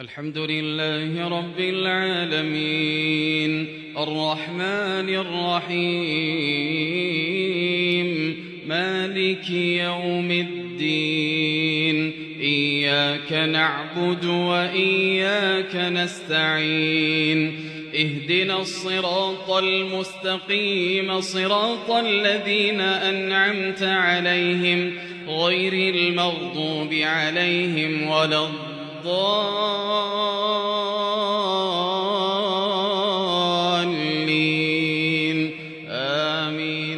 الحمد لله رب العالمين الرحمن الرحيم مالك يوم الدين إياك نعبد وإياك نستعين اهدنا الصراط المستقيم صراط الذين أنعمت عليهم غير المغضوب عليهم ولا الضالين